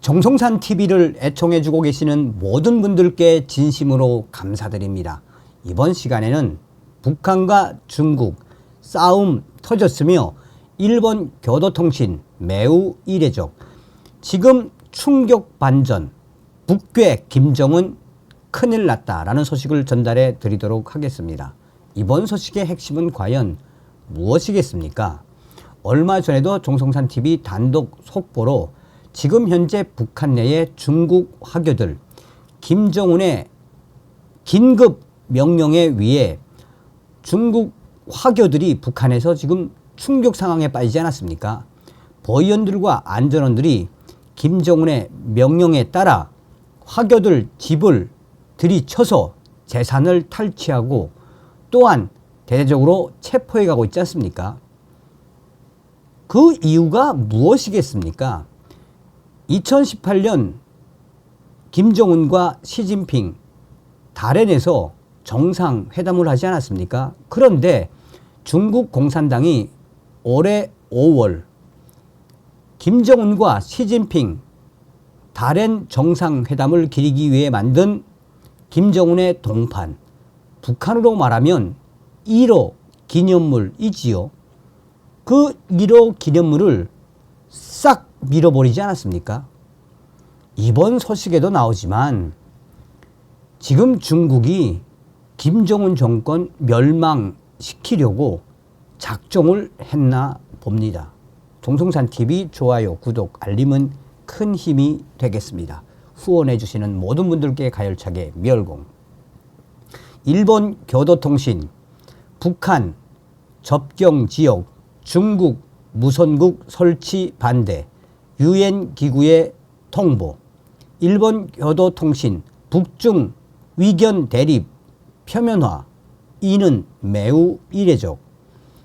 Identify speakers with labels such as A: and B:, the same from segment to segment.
A: 정성산 TV를 애청해주고 계시는 모든 분들께 진심으로 감사드립니다. 이번 시간에는 북한과 중국 싸움 터졌으며 일본 교도통신 매우 이례적, 지금 충격 반전, 북괴 김정은 큰일 났다라는 소식을 전달해 드리도록 하겠습니다. 이번 소식의 핵심은 과연 무엇이겠습니까? 얼마 전에도 정성산 TV 단독 속보로 지금 현재 북한 내의 중국 화교들 김정은의 긴급 명령에 의해 중국 화교들이 북한에서 지금 충격 상황에 빠지지 않았습니까? 보위원들과 안전원들이 김정은의 명령에 따라 화교들 집을 들이쳐서 재산을 탈취하고 또한 대대적으로 체포해 가고 있지 않습니까? 그 이유가 무엇이겠습니까? 2018년 김정은과 시진핑 다롄에서 정상회담을 하지 않았습니까? 그런데 중국 공산당이 올해 5월 김정은과 시진핑 다롄 정상회담을 기리기 위해 만든 김정은의 동판, 북한으로 말하면 1호 기념물이지요. 그 1호 기념물을 싹 밀어버리지 않았습니까? 이번 소식에도 나오지만 지금 중국이 김정은 정권 멸망시키려고 작정을 했나 봅니다. 정성산TV 좋아요, 구독, 알림은 큰 힘이 되겠습니다. 후원해 주시는 모든 분들께 가열차게 멸공. 일본 교도통신, 북한 접경지역 중국 무선국 설치 반대, 유엔 기구의 통보. 일본 교도통신, 북중 위견 대립 표면화, 이는 매우 이례적.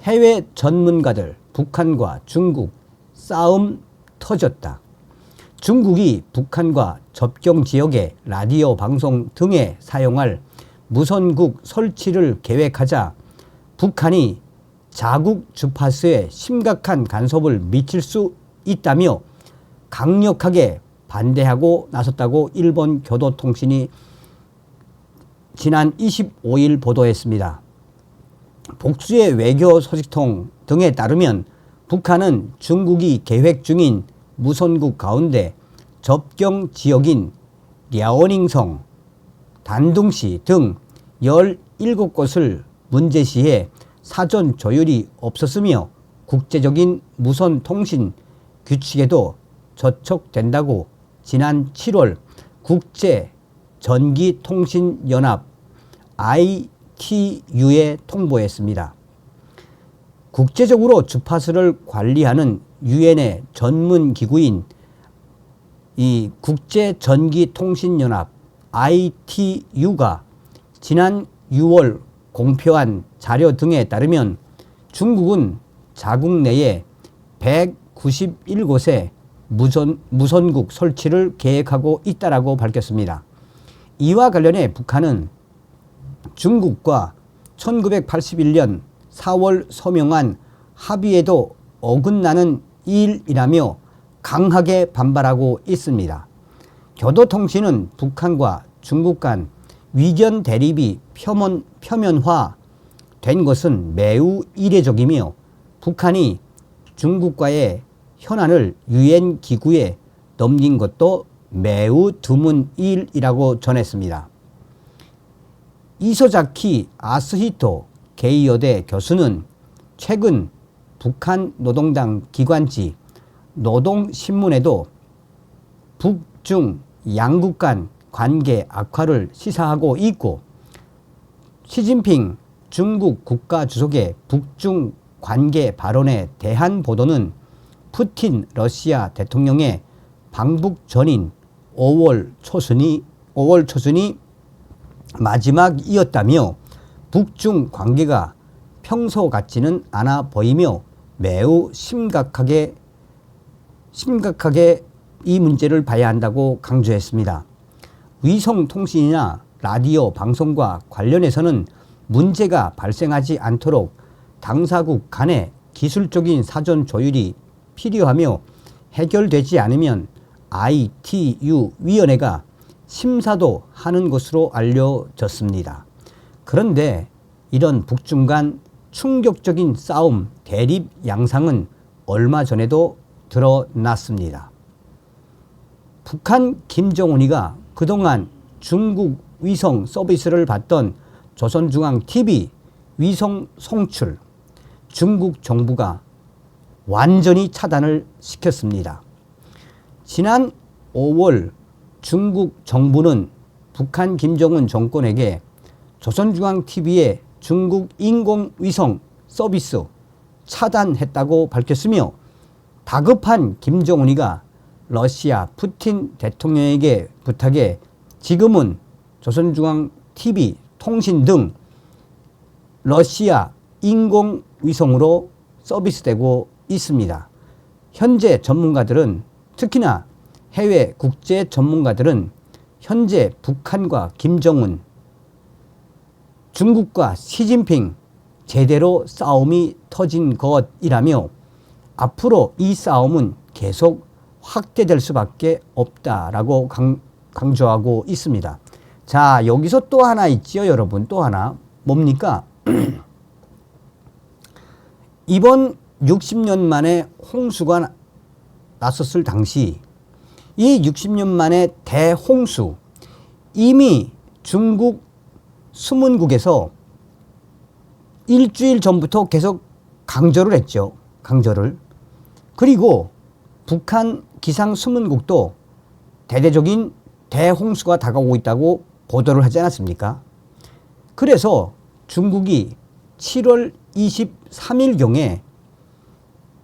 A: 해외 전문가들, 북한과 중국 싸움 터졌다. 중국이 북한과 접경 지역의 라디오 방송 등에 사용할 무선국 설치를 계획하자 북한이 자국 주파수에 심각한 간섭을 미칠 수 있다며 강력하게 반대하고 나섰다고 일본 교도통신이 지난 25일 보도했습니다. 복수의 외교 소식통 등에 따르면 북한은 중국이 계획 중인 무선국 가운데 접경 지역인 랴오닝성, 단둥시 등 17곳을 문제시해 사전 조율이 없었으며 국제적인 무선 통신 규칙에도 저촉된다고 지난 7월 국제 전기통신연합 ITU에 통보했습니다. 국제적으로 주파수를 관리하는 유엔의 전문 기구인 이 국제전기통신연합 ITU가 지난 6월 공표한 자료 등에 따르면 중국은 자국 내에 191곳의 무선국 설치를 계획하고 있다고 밝혔습니다. 이와 관련해 북한은 중국과 1981년 4월 서명한 합의에도 어긋나는 일이라며 강하게 반발하고 있습니다. 교도통신은 북한과 중국 간 위견 대립이 표면화된 것은 매우 이례적이며 북한이 중국과의 현안을 유엔 기구에 넘긴 것도 매우 드문 일이라고 전했습니다. 이소자키 아스히토 게이여대 교수는 최근 북한 노동당 기관지 노동신문에도 북중 양국 간 관계 악화를 시사하고 있고 시진핑 중국 국가주석의 북중 관계 발언에 대한 보도는 푸틴 러시아 대통령의 방북 전인 5월 초순이 마지막이었다며 북중 관계가 평소 같지는 않아 보이며 매우 심각하게 이 문제를 봐야 한다고 강조했습니다. 위성통신이나 라디오 방송과 관련해서는 문제가 발생하지 않도록 당사국 간의 기술적인 사전 조율이 필요하며 해결되지 않으면 ITU 위원회가 심사도 하는 것으로 알려졌습니다. 그런데 이런 북중 간 충격적인 싸움, 대립 양상은 얼마 전에도 드러났습니다. 북한 김정은이가 그동안 중국 위성 서비스를 받던 조선중앙TV 위성 송출, 중국 정부가 완전히 차단을 시켰습니다. 지난 5월 중국 정부는 북한 김정은 정권에게 조선중앙TV의 중국 인공위성 서비스 차단했다고 밝혔으며, 다급한 김정은이가 러시아 푸틴 대통령에게 부탁해 지금은 조선중앙TV 통신 등 러시아 인공위성으로 서비스되고 있습니다. 현재 전문가들은, 특히나 해외 국제 전문가들은 현재 북한과 김정은, 중국과 시진핑 제대로 싸움이 터진 것이라며 앞으로 이 싸움은 계속 확대될 수밖에 없다라고 강조하고 있습니다. 자, 여기서 또 하나 있지요, 여러분. 또 하나. 뭡니까? 이번 60년 만에 홍수가 났었을 당시 이 60년 만에 대홍수, 이미 중국 수문국에서 일주일 전부터 계속 강조를 했죠. 강조를. 그리고 북한 기상 수문국도 대대적인 대홍수가 다가오고 있다고 보도를 하지 않았습니까? 그래서 중국이 7월 23일경에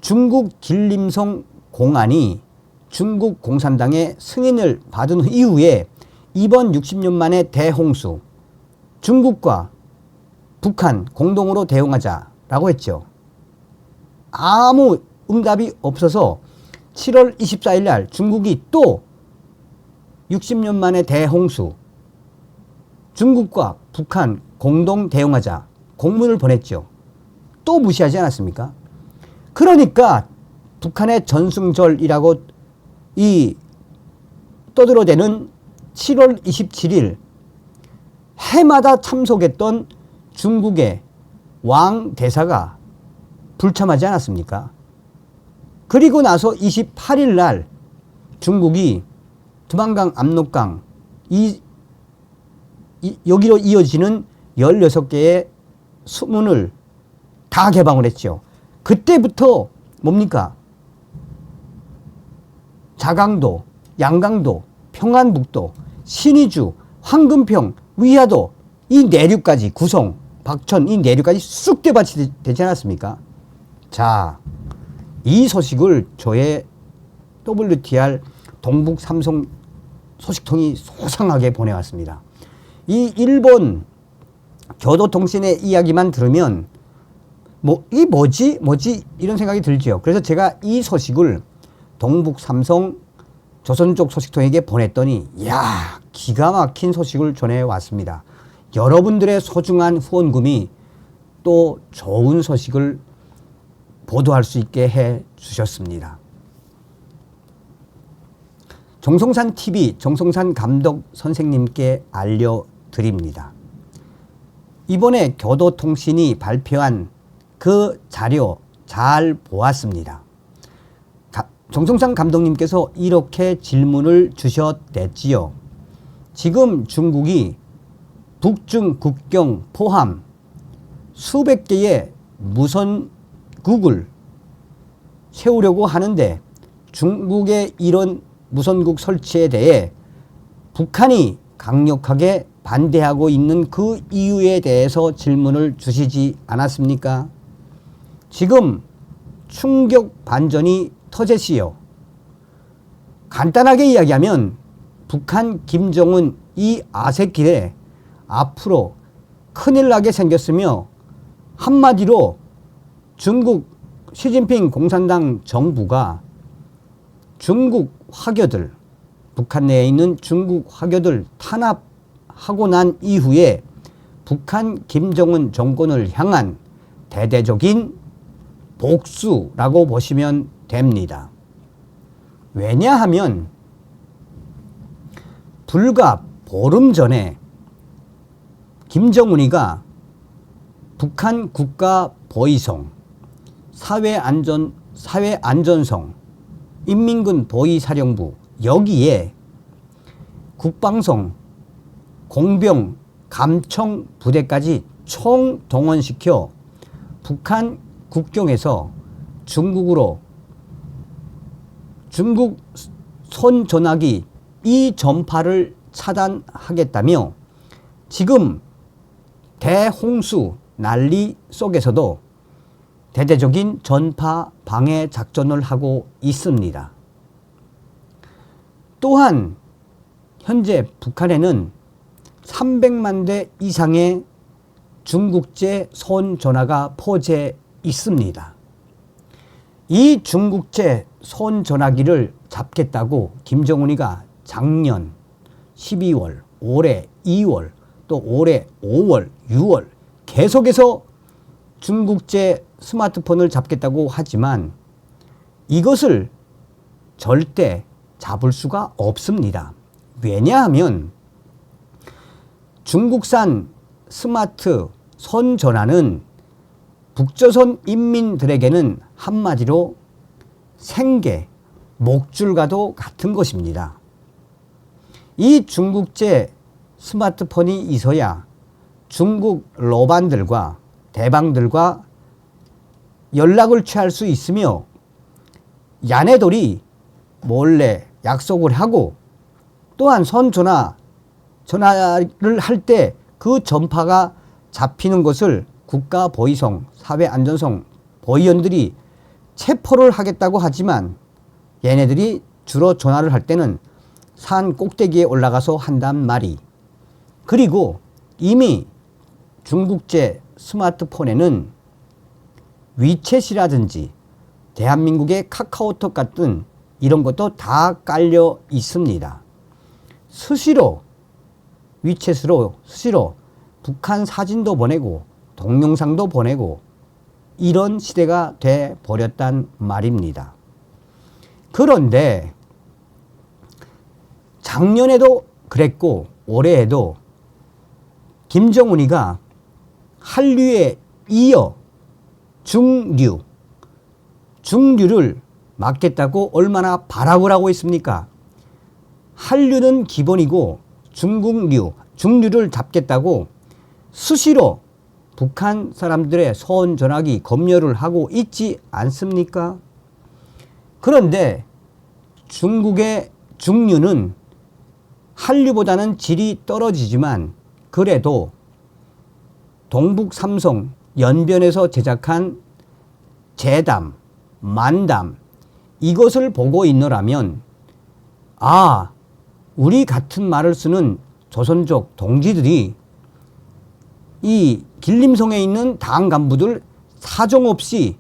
A: 중국 길림성 공안이 중국 공산당의 승인을 받은 이후에 이번 60년 만에 대홍수, 중국과 북한 공동으로 대응하자라고 했죠. 아무 응답이 없어서 7월 24일 날 중국이 또 60년 만에 대홍수, 중국과 북한 공동 대응하자 공문을 보냈죠. 또 무시하지 않았습니까? 그러니까 북한의 전승절이라고 떠들어대는 7월 27일 해마다 참석했던 중국의 왕 대사가 불참하지 않았습니까? 그리고 나서 28일 날 중국이 두만강, 압록강 여기로 이어지는 16개의 수문을 다 개방을 했죠. 그때부터 뭡니까? 자강도, 양강도, 평안북도, 신의주, 황금평, 위화도, 이 내륙까지, 구성, 박천, 이 내륙까지 쑥 대밭이 되지 않았습니까? 자, 이 소식을 저의 WTR 동북 삼성 소식통이 소상하게 보내왔습니다. 이 일본 교도통신의 이야기만 들으면 이 뭐지 이런 생각이 들죠. 그래서 제가 이 소식을 동북 삼성 조선족 소식통에게 보냈더니 야, 기가 막힌 소식을 전해왔습니다. 여러분들의 소중한 후원금이 또 좋은 소식을 보도할 수 있게 해 주셨습니다. 정성산 TV 정성산 감독 선생님께 알려드립니다. 이번에 교도통신이 발표한 그 자료 잘 보았습니다. 정성산 감독님께서 이렇게 질문을 주셨댔지요. 지금 중국이 북중 국경 포함 수백 개의 무선국을 세우려고 하는데 중국의 이런 무선국 설치에 대해 북한이 강력하게 반대하고 있는 그 이유에 대해서 질문을 주시지 않았습니까? 지금 충격 반전이 터졌지요. 간단하게 이야기하면 북한 김정은 이 아새끼에 앞으로 큰일 나게 생겼으며, 한마디로 중국 시진핑 공산당 정부가 중국 화교들, 북한 내에 있는 중국 화교들 탄압하고 난 이후에 북한 김정은 정권을 향한 대대적인 복수라고 보시면 됩니다. 왜냐하면 불과 보름 전에 김정은이가 북한 국가보위성, 사회안전성, 인민군 보위사령부 여기에 국방성, 공병, 감청 부대까지 총동원시켜 북한 국경에서 중국 손전화기 이 전파를 차단하겠다며 지금 대홍수 난리 속에서도 대대적인 전파 방해 작전을 하고 있습니다. 또한 현재 북한에는 300만 대 이상의 중국제 손전화가 포재해 있습니다. 이 중국제 손전화기를 잡겠다고 김정은이가 작년 12월, 올해 2월, 또 올해 5월, 6월 계속해서 중국제 스마트폰을 잡겠다고 하지만 이것을 절대 잡을 수가 없습니다. 왜냐하면 중국산 스마트 손전화는 북조선 인민들에게는 한마디로 생계, 목줄과도 같은 것입니다. 이 중국제 스마트폰이 있어야 중국 로반들과 대방들과 연락을 취할 수 있으며 야네들이 몰래 약속을 하고 또한 전화를 할 때 그 전파가 잡히는 것을 국가보위성, 사회안전성 보위원들이 체포를 하겠다고 하지만 얘네들이 주로 전화를 할 때는 산 꼭대기에 올라가서 한단 말이. 그리고 이미 중국제 스마트폰에는 위챗이라든지 대한민국의 카카오톡 같은 이런 것도 다 깔려 있습니다. 위챗으로 수시로 북한 사진도 보내고 동영상도 보내고 이런 시대가 돼 버렸단 말입니다. 그런데 작년에도 그랬고 올해에도 김정은이가 한류에 이어 중류를 막겠다고 얼마나 발악을 하고 있습니까? 한류는 기본이고 중류를 잡겠다고 수시로 북한 사람들의 손전화기 검열을 하고 있지 않습니까? 그런데 중국의 중류는 한류보다는 질이 떨어지지만 그래도 동북 삼성 연변에서 제작한 제담, 만담 이것을 보고 있노라면 우리 같은 말을 쓰는 조선족 동지들이 이 길림성에 있는 당 간부들 사정없이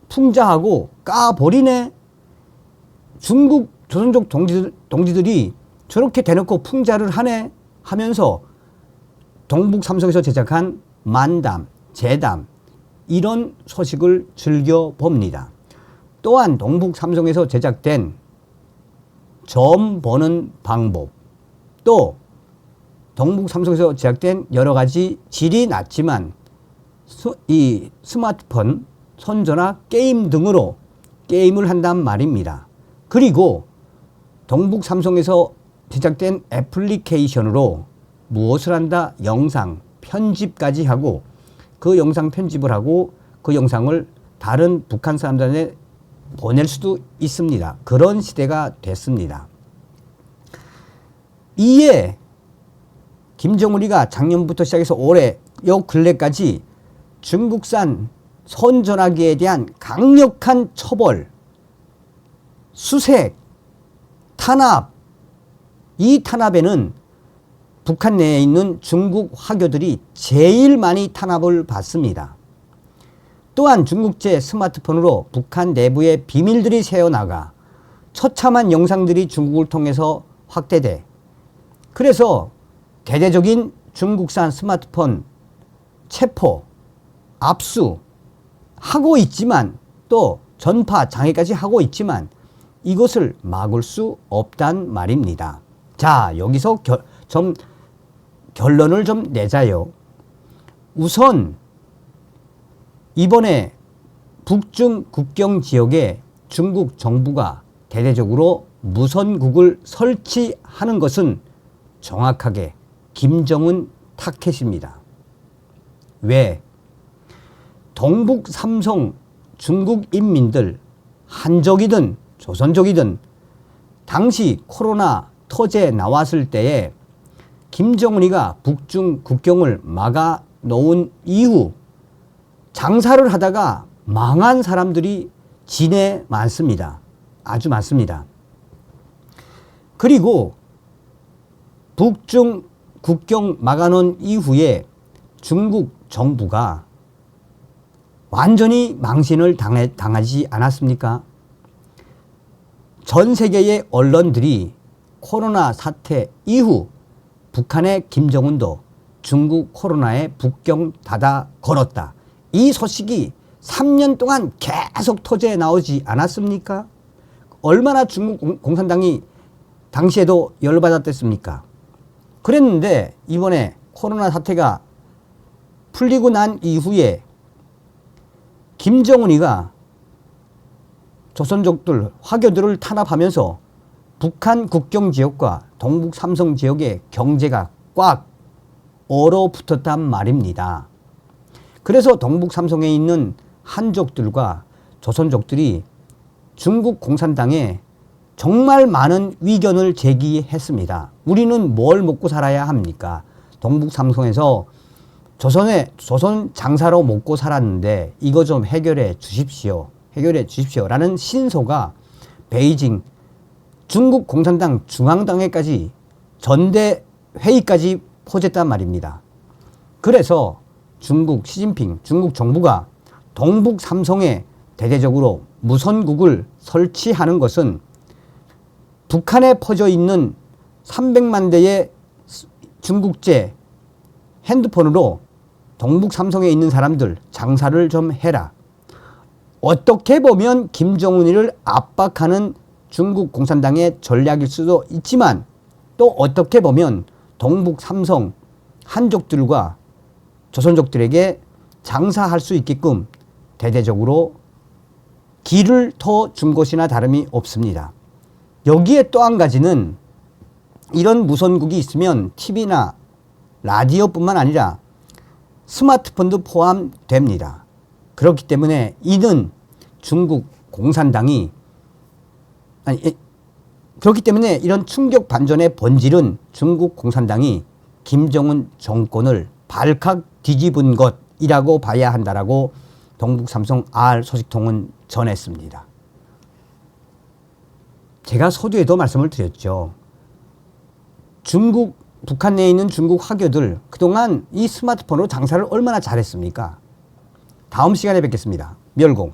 A: 풍자하고 까버리네. 중국 조선족 동지들이 저렇게 대놓고 풍자를 하네 하면서 동북 삼성에서 제작한 만담, 제담 이런 소식을 즐겨봅니다. 또한 동북 삼성에서 제작된 점 보는 방법, 또 동북 삼성에서 제작된 여러 가지 질이 낮지만 이 스마트폰, 손전화, 게임 등으로 게임을 한단 말입니다. 그리고 동북 삼성에서 제작된 애플리케이션으로 무엇을 한다? 영상 편집까지 하고 그 영상 편집을 하고 그 영상을 다른 북한 사람들한테 보낼 수도 있습니다. 그런 시대가 됐습니다. 이에 김정은이가 작년부터 시작해서 올해 요 근래까지 중국산 손전화기에 대한 강력한 처벌, 수색, 탄압, 이 탄압에는 북한 내에 있는 중국 화교들이 제일 많이 탄압을 받습니다. 또한 중국제 스마트폰으로 북한 내부의 비밀들이 새어나가 처참한 영상들이 중국을 통해서 확대돼. 그래서 대대적인 중국산 스마트폰 체포, 압수 하고 있지만 또 전파 장애까지 하고 있지만 이것을 막을 수 없단 말입니다. 자, 여기서 결론을 좀 내자요. 우선 이번에 북중 국경 지역에 중국 정부가 대대적으로 무선국을 설치하는 것은 정확하게 김정은 타켓입니다. 왜? 동북 삼성 중국 인민들 한족이든 조선족이든 당시 코로나 터져 나왔을 때에 김정은이가 북중 국경을 막아 놓은 이후 장사를 하다가 망한 사람들이 진에 많습니다. 아주 많습니다. 그리고 북중 국경 막아놓은 이후에 중국 정부가 완전히 망신을 당하지 않았습니까? 전 세계의 언론들이 코로나 사태 이후 북한의 김정은도 중국 코로나에 북경 닫아 걸었다. 이 소식이 3년 동안 계속 터져 나오지 않았습니까? 얼마나 중국 공산당이 당시에도 열받았겠습니까? 그랬는데 이번에 코로나 사태가 풀리고 난 이후에 김정은이가 조선족들, 화교들을 탄압하면서 북한 국경 지역과 동북 삼성 지역의 경제가 꽉 얼어붙었단 말입니다. 그래서 동북 삼성에 있는 한족들과 조선족들이 중국 공산당에 정말 많은 위견을 제기했습니다. 우리는 뭘 먹고 살아야 합니까? 동북 삼성에서 조선 장사로 먹고 살았는데 이거 좀 해결해 주십시오. 해결해 주십시오. 라는 신소가 베이징 중국 공산당 중앙당회까지 전대 회의까지 포졌단 말입니다. 그래서 중국 시진핑 중국 정부가 동북 삼성에 대대적으로 무선국을 설치하는 것은 북한에 퍼져 있는 300만 대의 중국제 핸드폰으로 동북 삼성에 있는 사람들 장사를 좀 해라. 어떻게 보면 김정은이를 압박하는 중국 공산당의 전략일 수도 있지만 또 어떻게 보면 동북 삼성 한족들과 조선족들에게 장사할 수 있게끔 대대적으로 길을 터준 것이나 다름이 없습니다. 여기에 또 한 가지는 이런 무선국이 있으면 TV나 라디오뿐만 아니라 스마트폰도 포함됩니다. 그렇기 때문에 이는 중국 공산당이 그렇기 때문에 이런 충격 반전의 본질은 중국 공산당이 김정은 정권을 발칵 뒤집은 것이라고 봐야 한다라고 동북 삼성 R 소식통은 전했습니다. 제가 서두에도 말씀을 드렸죠. 북한 내에 있는 중국 화교들 그동안 이 스마트폰으로 장사를 얼마나 잘했습니까? 다음 시간에 뵙겠습니다. 멸공.